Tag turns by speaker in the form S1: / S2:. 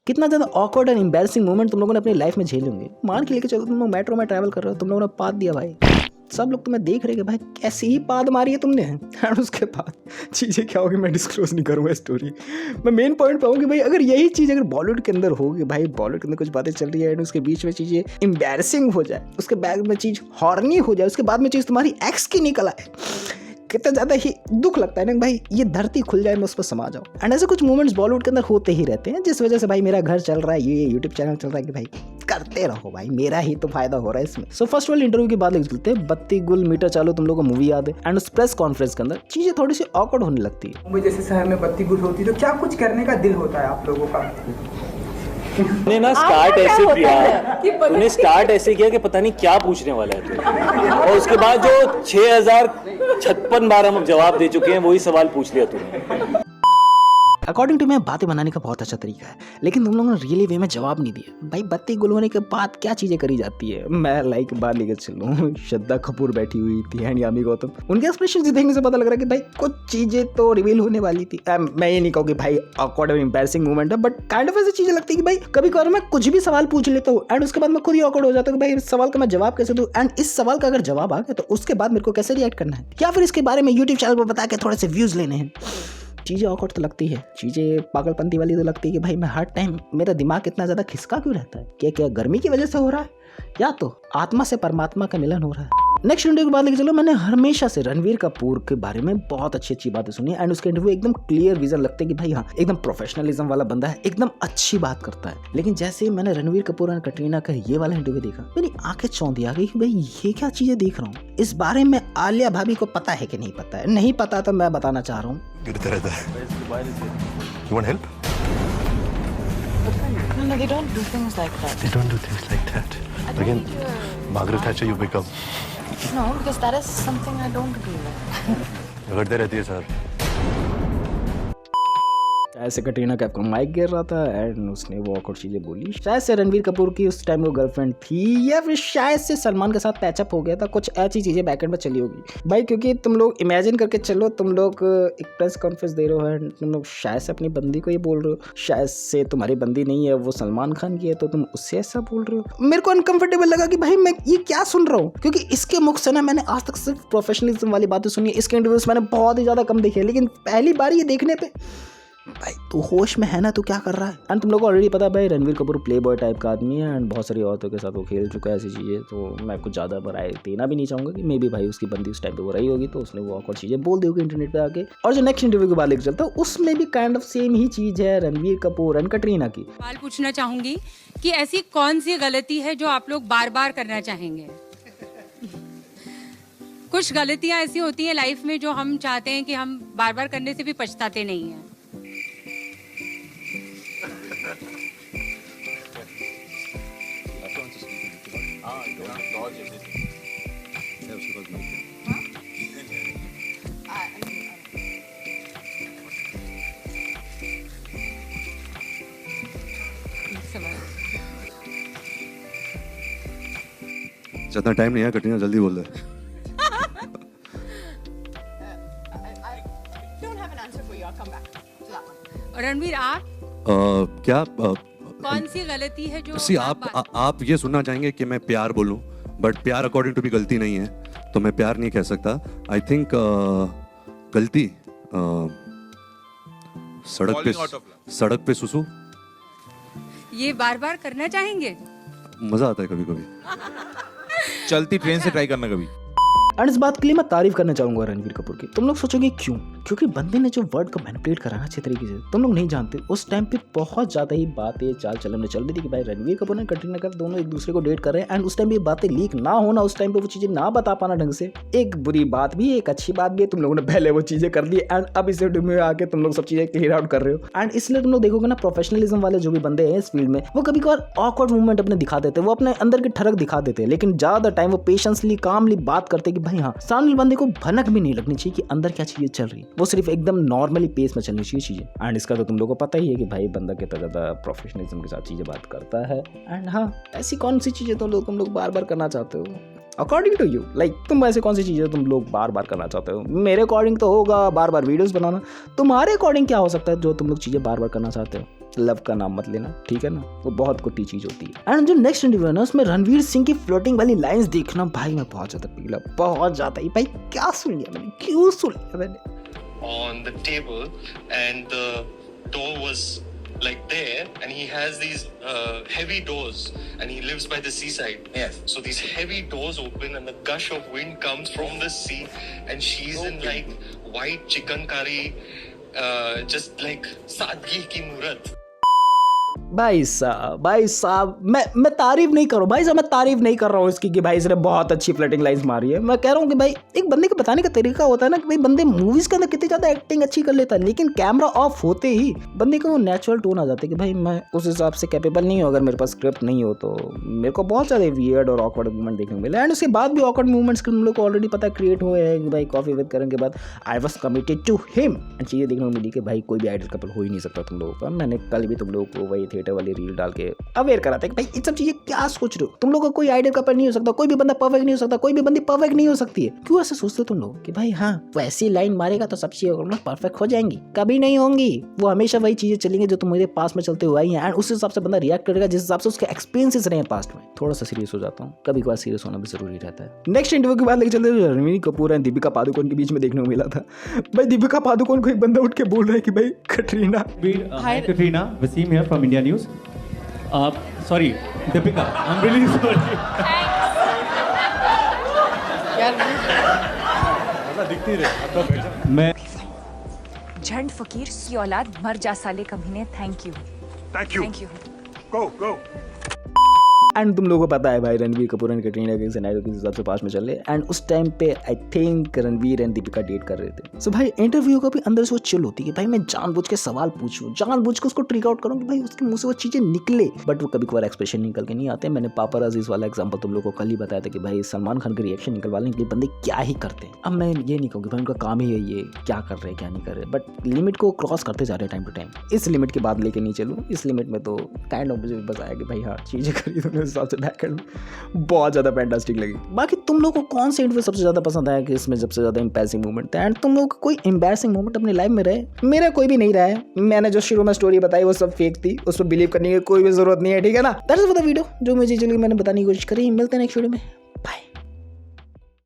S1: कितना ज़्यादा awkward and embarrassing moment तुम लोगों ने अपनी लाइफ में झेले होंगे। मान के लेके चलो तुम लोग मेट्रो में ट्रैवल कर रहे हो, तुम लोगों ने पाद दिया भाई, सब लोग तुम्हें देख रहे हैं कि भाई कैसी ही पाद मारी है तुमने। एंड उसके बाद चीज़ें क्या होगी मैं डिस्क्लोज नहीं करूँगा स्टोरी। मैं मेन पॉइंट पे हूँ कि भाई अगर यही चीज़ अगर बॉलीवुड के अंदर होगी, भाई बॉलीवुड के अंदर कुछ बातें चल रही है एंड उसके बीच में चीज़ें एम्बैरेसिंग हो जाए, उसके बाद में चीज़ हॉर्नी हो जाए, उसके बाद में चीज़ तुम्हारी एक्स की निकल आए, कितना ज़्यादा ही दुख लगता है ना भाई, ये धरती खुल जाए मैं उस पर समा जाऊँ। एंड ऐसे कुछ मोमेंट्स बॉलीवुड के अंदर होते ही रहते हैं, जिस वजह से भाई मेरा घर चल रहा है, ये यूट्यूब चैनल चल रहा है कि भाई करते रहो भाई, मेरा ही तो फायदा हो रहा है इसमें। सो फर्स्ट वाले इंटरव्यू की बात लेके चलते हैं। बत्ती गुल मीटर चालू तुम लोगों को मूवी याद है, एंड उस प्रेस कॉन्फ्रेंस के अंदर चीज़ें थोड़ी सी ऑकवर्ड होने लगती है।
S2: मुंबई जैसे शहर में बत्ती गुल होती है तो क्या कुछ करने का दिल होता है आप लोगों का?
S3: तूने ना स्टार्ट ऐसे किया, तूने स्टार्ट ऐसे किया कि पता नहीं क्या पूछने वाला है तू, और उसके बाद जो 6056 बार हम जवाब दे चुके हैं वही सवाल पूछ लिया तूने।
S1: अकॉर्डिंग टू मैं बातें बनाने का बहुत अच्छा तरीका है, लेकिन तुम लोगों ने रियली वे में जवाब नहीं दिया। भाई बत्ती गुल होने के बाद क्या चीज़ें करी जाती है, मैं लाइक बात लेकर चलूँ, श्रद्धा कपूर बैठी हुई थी एंड यामी गौतम, उनके एक्सप्रेशन देखने से पता लग रहा है कि भाई कुछ चीज़ें तो रिवील होने वाली थी। मैं ये नहीं कहूँ कि भाई ऑकवर्ड और एम्बैरेसिंग मोमेंट है, बट काइंड ऑफ ऐसी चीज़ें लगती है कि भाई कभी कभार मैं कुछ भी सवाल पूछ लेता हूँ एंड उसके बाद मैं खुद ही ऑकवर्ड हो जाता हूँ कि भाई इस सवाल का मैं जवाब कैसे दूँ, एंड इस सवाल का अगर जवाब आ गया तो उसके बाद मेरे को कैसे रिएक्ट करना है, या फिर इसके बारे में यूट्यूब चैनल पर बता के थोड़े से व्यूज़ लेने हैं। चीज़ें ऑकवर्ड तो लगती है, चीज़ें पागलपंती वाली तो लगती है कि भाई मैं हर टाइम मेरा दिमाग इतना ज़्यादा खिसका क्यों रहता है, क्या गर्मी की वजह से हो रहा है या तो आत्मा से परमात्मा का मिलन हो रहा है। नेक्स्ट इंटरव्यू की बात लेके चलो, मैंने हमेशा से रणवीर कपूर के बारे में बहुत अच्छी अच्छी बातें सुनी एंड उसके इंटरव्यू एकदम क्लियर विजन लगते हैं कि भाई हाँ एकदम प्रोफेशनलिज्म वाला बंदा है, एकदम अच्छी बात करता है। लेकिन जैसे ही मैंने रणवीर कपूर और कटरीना का ये वाला इंटरव्यू देखा, मेरी आंखें चौंधी आ गई कि भाई ये क्या चीजें देख रहा हूँ। इस बारे में आलिया भाभी को पता है कि नहीं पता है, नहीं पता तो मैं बताना चाह रहा हूँ।
S4: गिरता रहता है। You want help?
S5: No, they don't do things like that.
S4: They don't do things like that. Again, Margaret Thatcher you become.
S5: No, because that is something I don't agree with.
S4: झगड़ते रहती है सर।
S1: ऐसे कटरीना कैफ का mic गिर रहा था and उसने वो ऑकवर्ड चीजें बोली। शायद से रणवीर कपूर की उस टाइम वो गर्लफ्रेंड थी या फिर शायद से सलमान के साथ पैचअप हो गया था, कुछ ऐसी चीजें बैकएंड में चली होगी भाई। क्योंकि तुम लोग इमेजिन करके चलो, तुम लोग एक प्रेस कॉन्फ्रेंस दे रहे हो एंड तुम लोग शायद से अपनी बंदी को ये बोल रहे हो, शायद से तुम्हारी बंदी नहीं है वो सलमान खान की है तो तुम उससे ऐसा बोल रहे हो। मेरे को अनकंफर्टेबल लगा कि भाई मैं ये क्या सुन रहा हूँ, क्योंकि इसके मुख से ना मैंने आज तक सिर्फ प्रोफेशनलिज्म वाली बातें सुनी है। इसके इंटरव्यूज मैंने बहुत ही ज्यादा कम देखे, लेकिन पहली बार ये देखने पे भाई तू होश में है ना, तू क्या कर रहा है। एंड तुम लोग को ऑलरेडी पता है भाई Ranveer Kapoor play boy type का आदमी है एंड बहुत सारी औरतों के साथ वो खेल चुका है ऐसी चीज़ें, तो मैं कुछ ज़्यादा राय देना भी नहीं चाहूँगा कि मे बी भाई उसकी बंदी उस टाइम पे वो रही होगी तो उसने वो ऑकवर्ड चीज़ें बोल दी होगी इंटरनेट पे आके। और जो नेक्स्ट इंटरव्यू की बात लेकर चलता है उसमें भी काइंड ऑफ सेम ही चीज़ है रणवीर कपूर एंड कटरीना की।
S6: सवाल पूछना चाहूंगी कि ऐसी कौन सी गलती है जो आप लोग बार बार करना चाहेंगे? कुछ गलतियां ऐसी होती हैं लाइफ में जो हम चाहते हैं कि हम बार बार करने से भी पछताते नहीं हैं।
S4: जितना टाइम नहीं है कटरीना जल्दी बोल दे।
S6: रणवीर आप
S4: क्या
S6: कौन सी गलती है जो
S4: सी आप ये सुनना चाहेंगे कि मैं प्यार बोलूं, बट प्यार अकॉर्डिंग टू भी गलती नहीं है, तो मैं प्यार नहीं कह सकता। आई थिंक गलती सड़क पे सुसु
S6: ये बार बार करना चाहेंगे?
S4: मजा आता है कभी कभी।
S7: चलती ट्रेन से ट्राई करना कभी।
S1: एंड इस बात के लिए मैं तारीफ करना चाहूंगा रणवीर कपूर की। तुम लोग सोचोगे क्यों? क्योंकि बंदे ने जो वर्ड को मैनिपुलेट करा ना अच्छे तरीके से, तुम लोग नहीं जानते उस टाइम पे बहुत ज्यादा ही बातें चाल चलन में चल रही थी कि भाई रणवीर कपूर ने कटरीना कैफ दोनों एक दूसरे को डेट कर रहे हैं एंड उस टाइम पे बातें लीक ना होना, उस टाइम पे वो चीजें ना बता पाना ढंग से, एक बुरी बात भी एक अच्छी बात भी है। तुम लोगों ने पहले वो चीजें कर दी एंड अब इस वीडियो में आके तुम लोग सब चीजें क्लियर आउट कर रहे हो। एंड इसलिए तुम लोग देखोगे ना प्रोफेशनलिज्म वाले जो भी बंदे हैं इस फील्ड में, वो कभी कभार ऑकवर्ड मूवमेंट अपने दिखा देते, वो अपने अंदर की ठरक दिखा देते, लेकिन ज्यादा टाइम वो पेशेंसली कामली बात करते कि भाई हाँ सामने बंदे को भनक भी नहीं लगनी चाहिए कि अंदर क्या चीजें चल रही, वो सिर्फ एकदम नॉर्मली पेस में चलनी चाहिए चीजें। एंड इसका तो तुम लोगों को पता ही है कि भाई बंदा कितना ज्यादा प्रोफेशनलिज्म के साथ चीजें बात करता है। एंड हाँ ऐसी कौन सी चीजें तुम लोग बार बार करना चाहते हो? अकॉर्डिंग टू यू लाइक तुम ऐसे कौन सी चीज़ें तुम लोग बार बार करना चाहते हो? मेरे अकॉर्डिंग तो होगा बार बार वीडियोस बनाना। तुम्हारे अकॉर्डिंग क्या हो सकता है जो तुम लोग चीज़ें बार बार करना चाहते हो? लव का नाम मत लेना, ठीक है ना, वो बहुत कुटी चीज़ होती है। एंड जो नेक्स्ट इंटरव्यू है ना उसमें रणवीर सिंह की फ्लोटिंग वाली लाइंस देखना भाई मैं बहुत ज़्यादा पीला, बहुत ज़्यादा ही। भाई क्या सुन लिया मैंने, क्यों सुन लिया मैंने?
S7: On the table and the door was like there and he has these heavy doors and he lives by the seaside. Yes. So these heavy doors open and the gush of wind comes from the sea and she's in like white chicken curry, just like सादगी की मूरत.
S1: भाई साहब मैं तारीफ नहीं कर रहा हूँ भाई साहब, मैं तारीफ नहीं कर रहा हूँ इसकी कि भाई इसने बहुत अच्छी फ्लर्टिंग लाइंस मारी है। मैं कह रहा हूँ कि भाई एक बंदे के बताने का तरीका होता है ना कि भाई बंदे मूवीज के अंदर कितनी ज्यादा एक्टिंग अच्छी कर लेता है, लेकिन कैमरा ऑफ होते ही बंदे का वो नेचुरल टोन आ जाता है कि भाई मैं उस हिसाब से कैपेबल नहीं हूँ, अगर मेरे पास स्क्रिप्ट नहीं हो तो। मेरे को बहुत सारे वियर्ड और ऑकवर्ड मूवमेंट देखने को मिले एंड उसके बाद भी ऑकवर्ड मूवमेंट्स तुम लोग को ऑलरेडी पता क्रिएट हुए हैं कि भाई कॉफी विद करण के बाद I was committed to him and चीज़ें देखने को मिली कि भाई कोई भी आइडल कपल हो ही नहीं सकता तुम लोगों का। मैंने कल भी तुम लोगों को वही थिएटर वाली रील डाल के अवेयर करा था कि भाई ये सब चीजें क्या सोच रहे हो तुम लोगों का, कोई आइडियल कपल नहीं हो सकता, कोई भी बंदा परफेक्ट नहीं हो सकता, कोई भी बंदी परफेक्ट नहीं हो सकती है। क्यों ऐसे सोचते हो तुम लोग कि भाई हाँ वो ऐसी लाइन मारेगा तो सब चीजें परफेक्ट हो जाएंगी? कभी नहीं होंगी। वो हमेशा वही चीजें चलेंगी जो तुम्हारे पास में चलते हुए आई हैं एंड उस हिसाब से बंदा रिएक्ट करेगा जिस हिसाब से उसके एक्सपीरियंसेस रहे हैं पास्ट में। थोड़ा सा सीरियस हो जाता हूँ, कभी कभार सीरियस होना भी जरूरी रहता है। नेक्स्ट इंटरव्यू के बाद लेके चलते हैं रणवीर कपूर एंड दीपिका पादुकोण के बीच में देखने को मिला था। भाई दीपिका पादुकोण को एक बंदा उठ के बोल रहा है कि भाई Katrina
S8: Hi Katrina, Wasim here from India News. Sorry, Deepika, I'm really sorry. मैं
S5: झंड फकीर की औलाद मर जा साले कमीने। Thank you.
S2: go.
S1: एंड तुम लोगों को पता है भाई रणवीर कपूर एंड कटरीना के सिनेरियो के हिसाब से पास में चल रहे एंड उस टाइम पे I think Ranveer and Deepika date कर रहे थे। सो भाई इंटरव्यू का भी अंदर से वो चिल होती है कि भाई मैं जानबूझ के सवाल पूछूं, जानबूझ के उसको ट्रिक आउट करूं कि भाई उसके मुंह से वो चीजें निकले, बट वो कभी कभार एक्सप्रेशन निकल के नहीं आते। मैंने पापराजीज वाला एग्जांपल तुम लोगों को कल ही बताया था कि भाई सलमान खान के रिएक्शन निकलवाने के लिए बंदे क्या ही करते हैं। अब मैं ये नहीं कहूँगी भाई उनका काम ही है ये क्या कर रहे हैं क्या नहीं कर रहे, बट लिमिट को क्रॉस करते जा रहे हैं टाइम टू टाइम। इस लिमिट के बाद लेके नहीं चलूँ, इस लिमिट में तो काइंड ऑफ मुझे बताया कि भाई हाँ चीजें करी तो उस हिसाब से बैक बहुत ज्यादा फैंटास्टिक लगी। बाकी तुम लोगों को कौन सा इंटरव्यू सबसे ज्यादा पसंद आया कि इसमें सबसे ज्यादा एम्बैरेसिंग मोमेंट था एंड तुम लोगों को कोई एम्बैरेसिंग मोमेंट अपनी लाइफ में रहे? मेरा कोई भी नहीं रहा है। मैंने जो शुरू में स्टोरी बताई वो सब फेक थी, उस पर बिलीव करने की कोई भी जरूरत नहीं है, ठीक है ना। दैट्स फॉर द वीडियो जो मुझे चलिए मैंने बताने की कोशिश करी। मिलते हैं नेक्स्ट वीडियो में, बाय।